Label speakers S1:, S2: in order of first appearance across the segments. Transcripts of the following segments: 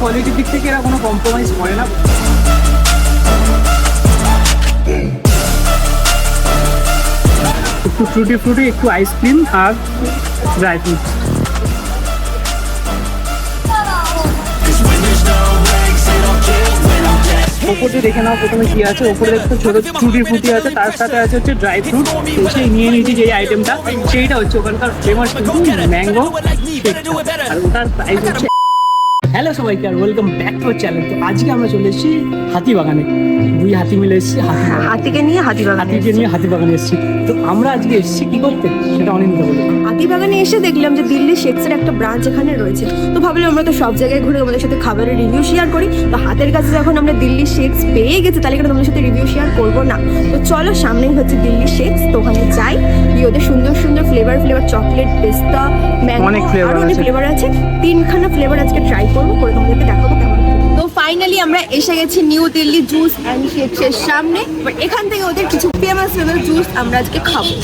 S1: কোয়ালিটির দিক থেকে এরা কোনো কম্প্রোমাইজ করে না। একটু ফ্রুটি একটু আইসক্রিম আর ড্রাই ফ্রুট। ওপরে দেখে নাও প্রথমে কি আছে। ওপরে দেখতে ছোট ফ্রুটি আছে, তার সাথে আছে হচ্ছে ড্রাই ফ্রুট। সেই নিয়ে নিয়েছি যে আইটেমটা, সেইটা হচ্ছে ওখানকার ফেমাস কিন্তু ম্যাঙ্গো শেক, আর ওটার প্রাইস হচ্ছে। হ্যালো সবাইকে, আর welcome back to our channel. তো আজকে আমরা চলে এসেছি হাতিবাগানে, দুই হাতি মিলে এসেছি হাতিকে নিয়ে হাতিবাগানে এসেছি। তো আমরা আজকে এসেছি কি করতে, সেটা অনেক বলবো।
S2: হাতিবাগানে এসে দেখলাম যে দিল্লি শেকসের একটা ব্রাঞ্চ এখানে রয়েছে। তো ভাবলাম আমরা তো সব জায়গায় ঘুরে তোমাদের সাথে খাবারের রিভিউ শেয়ার করি, তো হাতের কাছে যখন আমরা দিল্লি শেকস পেয়ে গেছি তাহলে কেন তোমাদের সাথে রিভিউ শেয়ার করবো না। তো চলো, সামনেই হচ্ছে দিল্লি শেকস, তো ওখানে যাই। ওদের সুন্দর সুন্দর ফ্লেভার চকলেট, পেস্তা, ম্যাঙ্গো, আরো অনেক ফ্লেভার আছে। 3খানা ফ্লেভার আজকে ট্রাই করবো, করে তোমাদেরকে দেখাবো কেমন। তো ফাইনালি আমরা এসে গেছি নিউ দিল্লি জুস অ্যান্ড শেকসের সামনে। বাট এখান থেকে ওদের কিছু ফেমাস জুস আমরা আজকে খাবো।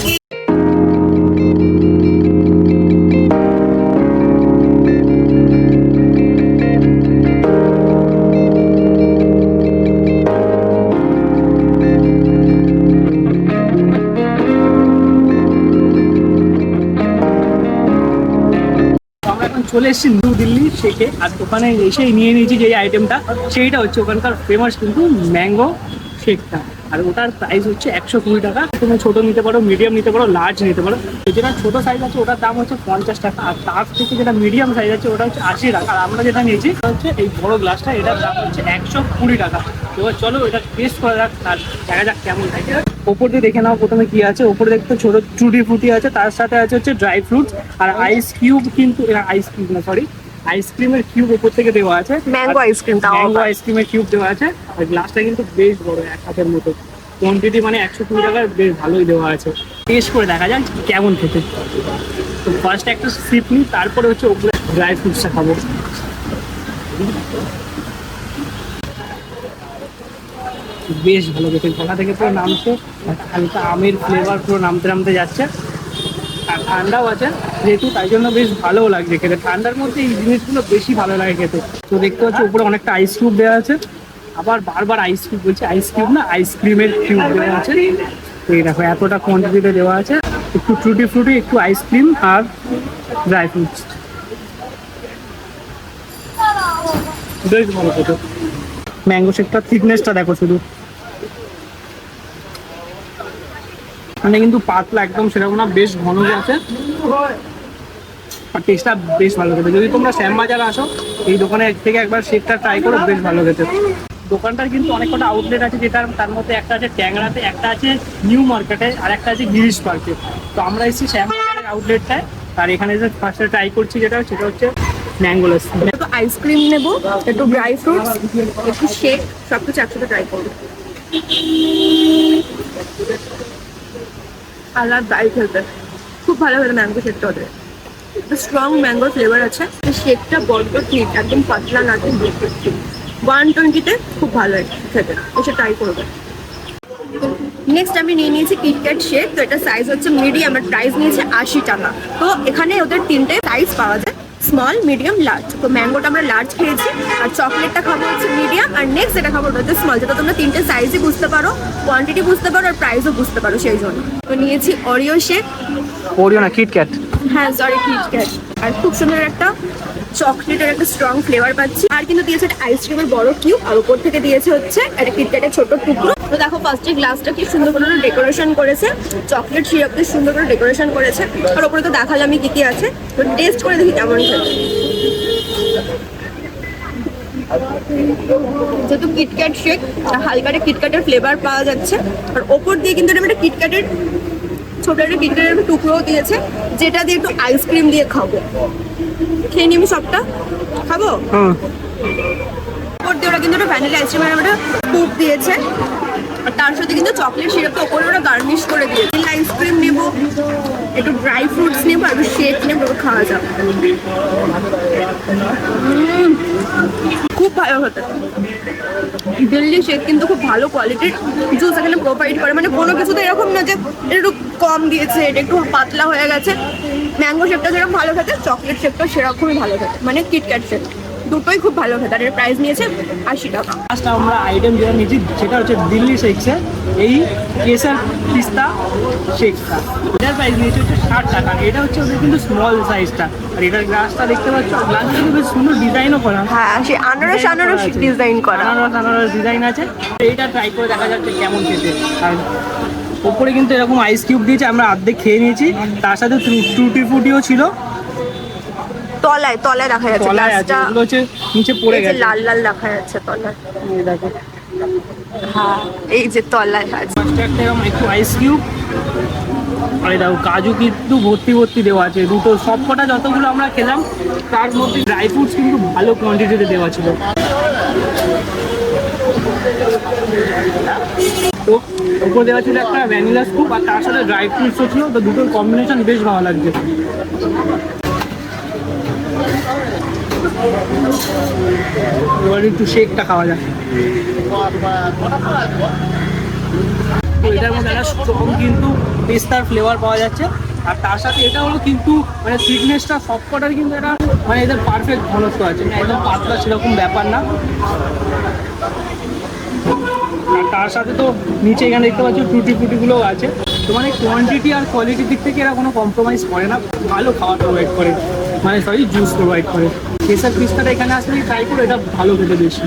S1: চলে এসেছি নিউ দিল্লি শেকে, আর ওখানে এসেই নিয়ে নিয়েছি যে আইটেমটা, সেইটা হচ্ছে ওখানকার ফেমাস কিন্তু ম্যাঙ্গো শেকটা। আর ওটার প্রাইস হচ্ছে 120 টাকা। তুমি ছোটো নিতে পারো, মিডিয়াম নিতে পারো, লার্জ নিতে পারো। তো যেটা ছোটো সাইজ আছে ওটার দাম হচ্ছে 50 টাকা, আর তার থেকে যেটা মিডিয়াম সাইজ আছে ওটা হচ্ছে 80 টাকা। আর আমরা যেটা নিয়েছি সেটা হচ্ছে এই বড় গ্লাসটা, এটার দাম হচ্ছে 120 টাকা। এবার চলো এটা টেস্ট করা যাক, আর দেখা যাক কেমন থাকে। ওপর দিয়ে দেখে নাও প্রথমে কি আছে। ওপরে দেখতে ছোট ফ্রুটি আছে, তার সাথে আছে হচ্ছে ড্রাই ফ্রুট আর আইস কিউব। কিন্তু আইসক্রিমের কিউব উপর থেকে দেওয়া আছে,
S2: ম্যাঙ্গো
S1: আইসক্রিমের কিউব দেওয়া আছে। আর গ্লাসটা কিন্তু বেশ বড়, এক হাতের মতো। কোয়ান্টিটি মানে 120 টাকার বেশ ভালোই দেওয়া আছে। টেস্ট করে দেখা যাক কেমন খেতে। তো ফার্স্ট একটা সিপ নিই, তারপরে হচ্ছে ওপরে ড্রাই ফ্রুটসটা খাবো। বেশ ভালো খেতে, গলা থেকে পুরো নামছে, হালকা আমের ফ্লেভার পুরো নামতে যাচ্ছে। আর ঠান্ডাও আছে যেহেতু, তাই জন্য বেশ ভালোও লাগছে খেতে। ঠান্ডার মধ্যে এই জিনিসগুলো বেশি ভালো লাগে খেতে। তো দেখতে পাচ্ছি উপরে অনেকটা আইস কিউব দেওয়া আছে, আবার বারবার আইস কিউব বলছি, আইস কিউব না, আইসক্রিমের কিউব দেওয়া আছে। এই দেখো এতটা কোয়ান্টিটিতে দেওয়া আছে। একটু ফ্রুটি একটু আইসক্রিম আর ড্রাই ফ্রুটস, বেশ ভালো খেতে। ম্যাঙ্গো শেকটার থিকনেসটা দেখো শুধু, মানে কিন্তু পাতলা একদম সেরকম না, বেশ ঘন আছে। আর টেস্টটা বেশ ভালো খেতে। যদি তোমরা শ্যামবাজার আসো, এই দোকানের থেকে একবার শেকটা ট্রাই করো, বেশ ভালো খেতে। দোকানটার কিন্তু অনেক কটা আউটলেট আছে, যেটার তার মধ্যে একটা আছে ট্যাংরাতে, একটা আছে নিউ মার্কেটে, আর একটা আছে গিরিশ পার্কে। তো আমরা এসেছি শ্যামবাজারের আউটলেটটায়। আর এখানে যে ফার্স্টে ট্রাই করছি সেটা হচ্ছে ম্যাঙ্গো লস্যি।
S2: একটু আইসক্রিম নেবো, একটু ড্রাই ফ্রুটস, একটু শেক, সবকিছু একসাথে ট্রাই করবো। আলাদা ড্রাই খেতে খুব ভালো খেতে ম্যাঙ্গো শেকটা। ওদের স্ট্রং ম্যাঙ্গো ফ্লেভার আছে। শেকটা বড্ড ঠিক, একদম পাতলা না, 120-তে খুব ভালো খেতে, এসে ট্রাই করবে। নেক্সট আমি নিয়ে নিয়েছি কিটক্যাট শেক। তো এটা সাইজ হচ্ছে মিডিয়াম, আর প্রাইস নিয়েছে 80 টাকা। তো এখানে ওদের 3টে সাইজ পাওয়া যায়, স্মল, মিডিয়াম, লার্জ। তো ম্যাঙ্গোটা আমরা লার্জ খেয়েছি, আর চকলেটটা খাবো হচ্ছে মিডিয়াম, আর নেক্সট যেটা খাবো ওটা হচ্ছে স্মল, যেটা তোমরা 3টে সাইজই বুঝতে পারো, কোয়ান্টিটি বুঝতে পারো, আর প্রাইসও বুঝতে পারো সেই জন্য। তো নিয়েছি অরিও শেক,
S1: ওরিও না কিটক্যাট,
S2: হ্যাঁ সরি কিটক্যাট। আর খুব সুন্দর একটা চকলেটের একটা স্ট্রং ফ্লেভার পাচ্ছি। আর কিন্তু দিয়েছে একটা আইসক্রিমের বড় কিউব, আর উপর থেকে দিয়েছে হচ্ছে একটা কিটক্যাটের ছোট টুকরো। তো দেখো ফার্স্টে গ্লাসটা কি সুন্দর করে ডেকোরেশন করেছে, চকলেট সিরাপ দিয়ে সুন্দর করে ডেকোরেশন করেছে। আর ওপরে তো দেখালামই কি আছে। তো টেস্ট করে দেখি কেমন খেতে। যেহেতু কিটক্যাট শেক, হালকা কিটক্যাটের ফ্লেভার পাওয়া যাচ্ছে। আর ওপর দিয়ে কিন্তু একটা কিটক্যাটের ছোট একটা কিটক্যাটের টুকরোও দিয়েছে, যেটা দিয়ে একটু আইসক্রিম দিয়ে খাবো। খেয়ে নিই আমি সবটা, খাবো। ওপর দিয়ে ওরা কিন্তু একটা ভ্যানিলা আইসক্রিমের একটা স্কুপ দিয়েছে, আর তার সাথে কিন্তু চকলেট সিরাপটা ওপরে ওরা গার্নিশ করে দিয়েছে। আইসক্রিম নেবো, একটু ড্রাই ফ্রুটস নেবো, আর একটু শেক নেবো, খাওয়া যাবে। খুব ভালো হতে। দিল্লি শেক কিন্তু খুব ভালো কোয়ালিটির জুস এখানে প্রোভাইড করে, মানে কোনো কিছুতে এরকম না যে এটা একটু কম দিয়েছে, এটা একটু পাতলা হয়ে গেছে। ম্যাঙ্গো শেকটা যেরকম ভালো খেতে, চকলেট শেকটা সেরকমই ভালো খেতে, মানে কিটক্যাট শেক দুটোই খুব ভালো খেতে, আর এর প্রাইস নিয়েছে 80 টাকা।
S1: লাস্ট আমরা আইটেম যেটা নিয়েছি সেটা হচ্ছে দিল্লি শেকসের এই কেসার পিস্তা শেকটা। এটার প্রাইস নিয়েছে হচ্ছে 60 টাকা। এটা হচ্ছে ওদের কিন্তু স্মল সাইজটা, আর এটার গ্লাসটা দেখতে পাচ্ছ, গ্লাসটা কিন্তু বেশ সুন্দর ডিজাইনও করা।
S2: হ্যাঁ, সে আনারস ডিজাইন করা।
S1: আনারস ডিজাইন আছে। এইটা ট্রাই করে দেখা যাচ্ছে কেমন খেতে। আর ওপরে কিন্তু এরকম আইস কিউব দিয়েছে, আমরা অর্ধেক খেয়ে নিয়েছি। তার সাথে টুটি ফুটিও ছিল,
S2: তলায় দেখা যাচ্ছে,
S1: তলায় আছে, ওগুলো হচ্ছে নিচে পড়ে গেছে।
S2: লাল লাল দেখা যাচ্ছে তলায়।
S1: এই দেখো,
S2: হ্যাঁ এই যে তলায় আছে।
S1: একটা এরকম একটু আইস কিউব, আর এই দেখো কাজু কিন্তু ভর্তি দেওয়া আছে। দুটো সবকটা যতগুলো আমরা খেলাম তার মধ্যে ড্রাই ফ্রুটস কিন্তু ভালো কোয়ান্টিটিতে দেওয়া ছিল। তো উপর দেওয়া ছিল একটা ভ্যানিলা স্কুপ, আর তার সাথে ড্রাই ফ্রুটসও ছিল। তো দুটোর কম্বিনেশন বেশ ভালো লাগছে। এবার একটু শেকটা খাওয়া যায়। তো এটার মধ্যে একটা স্ট্রং কিন্তু পেস্তার ফ্লেভার পাওয়া যাচ্ছে, আর তার সাথে এটা হলো কিন্তু মানে থিকনেসটা সবকটার কিন্তু এটা মানে এদের পারফেক্ট ঘনত্ব আছে, না একদম পাতলা সেরকম ব্যাপার না। আর তার সাথে তো নিচে এখানে দেখতে পাচ্ছি টুটি ফুটিগুলোও আছে। তো মানে কোয়ান্টিটি আর কোয়ালিটির দিক থেকে এরা কোনো কম্প্রোমাইজ করে না, ভালো খাবার প্রোভাইড করে, মানে সরি জুস প্রোভাইড করে। কেসার পিস্তাটা এখানে আসলে ট্রাই করো, এটা ভালো খেতে বেশি।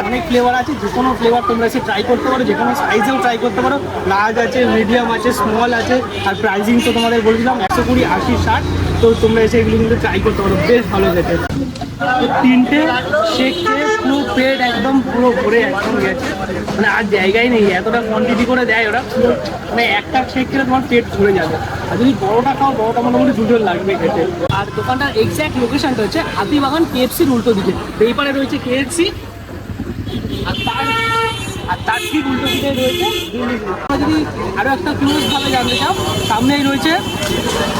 S1: অনেক ফ্লেভার আছে, যে কোনো ফ্লেভার তোমরা এসে ট্রাই করতে পারো, যে কোনো সাইজেও ট্রাই করতে পারো। লার্জ আছে, মিডিয়াম আছে, স্মল আছে। আর প্রাইসিং তো তোমাদের বলেছিলাম 120, 80, 60। তো তোমরা এসে এগুলো কিন্তু ট্রাই করতে পারো, বেশ ভালো খেতে। তো তিনটে শেক খেয়ে পুরো পেট একদম পুরো ভরে একদম গেছে, মানে আর জায়গায় নেই, এতটা কোয়ান্টিটি করে দেয় ওরা। পুরো মানে একটা শেক খেলে তোমার পেট ভরে যাবে। আর যদি বড়োটা খাও, বড়োটা মোটামুটি দুটো লাগবে খেতে। আর দোকানটার এক্স্যাক্ট লোকেশনটা হচ্ছে হাতিবাগান KFC-র উল্টো দিকে। এই পারে রয়েছে KFC, আর তার ঠিক উল্টো দিকে রয়েছে দিল্লি। তোমরা যদি আরও একটা ক্লোজভাবে জানতে চাও, সামনেই রয়েছে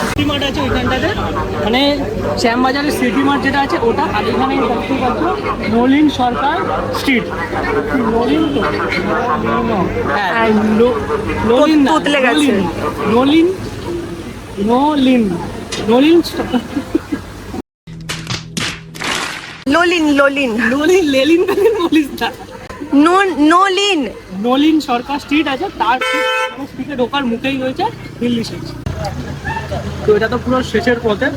S1: সিটি মার্ট আছে ওইখানটাতে, মানে শ্যামবাজারের সিটি মার্ট যেটা আছে ওটা। আর এখানে দেখতে পাচ্ছ নলিন সরকার স্ট্রিট। নলিন তো হ্যাঁ, নলিন না,
S2: তোতলে গেছে।
S1: নলিন নলিন নলিন
S2: লোলিন
S1: নলিন লেলিন বলিস না,
S2: নোলিন
S1: নলিন সরকার স্ট্রিট আছে, তার স্ট্রিটে ঢোকার মুখেই রয়েছে দিল্লি শেক। তো এটা তো পুরো শেষের পথে।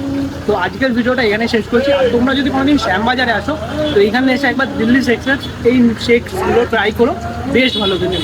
S1: তো আজকের ভিডিওটা এখানে শেষ করছি। আর তোমরা যদি কোনোদিন শ্যামবাজারে আসো, তো এখানে এসে একবার দিল্লি শেকসের এই শেকগুলো ট্রাই করো, বেশ ভালো খেতে।